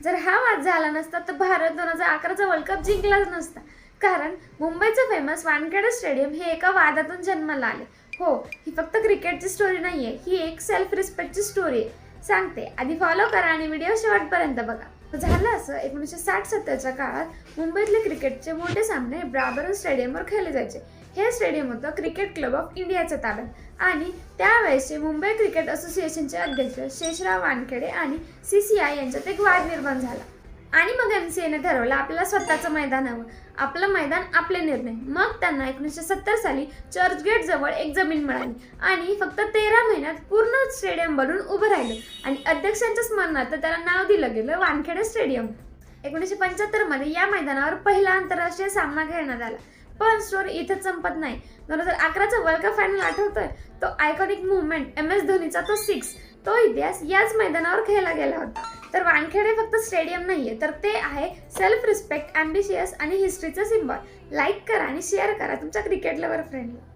जर हा वाद झाला नसता तर भारत 2011चा वर्ल्ड कप जिंकलाच नसता. कारण मुंबईचं फेमस वानखेडे स्टेडियम हे एका वादातून जन्माला आले. हो, ही फक्त क्रिकेटची स्टोरी नाहीये, ही एक सेल्फ रिस्पेक्टची स्टोरी आहे. सांगते, आधी फॉलो करा आणि व्हिडिओ शेवटपर्यंत बघा. झालं असं, 1960-70च्या काळात मुंबईतले क्रिकेटचे मोठे सामने ब्राबरन स्टेडियमवर खेळले जायचे. हे स्टेडियम होतं क्रिकेट क्लब ऑफ इंडियाच्या ताब्यात आणि त्यावेळेसचे मुंबई क्रिकेट असोसिएशनचे अध्यक्ष शेषराव वानखेडे आणि CCI यांच्यात एक वाद निर्माण झाला. आणि मग MCAने ठरवलं आपल्याला स्वतःचं मैदान हवं, आपलं मैदान आपले निर्णय. मग त्यांना 1970 साली चर्चगेट जवळ एक जमीन मिळाली आणि फक्त 13 महिन्यात पूर्ण स्टेडियम बनून उभं राहिलं आणि अध्यक्षांच्या स्मरणार्थ त्याला नाव दिलं गेलं वानखेडे स्टेडियम. 1975 मध्ये या मैदानावर पहिला आंतरराष्ट्रीय सामना खेळण्यात आला. पण स्टोरी इथंच संपत नाही. 2011चा वर्ल्ड कप फायनल आठवतोय? तो आयकॉनिक मुवमेंट MS धोनीचा तो 6, तो इतिहास याच मैदानावर खेळला गेला होता. तर वानखेडे फक्त स्टेडियम नाहीये, तर ते आहे सेल्फ रिस्पेक्ट, ॲम्बिशियस आणि हिस्ट्रीचं सिम्बॉल. लाईक करा आणि शेअर करा तुमच्या क्रिकेट लवर फ्रेंडला.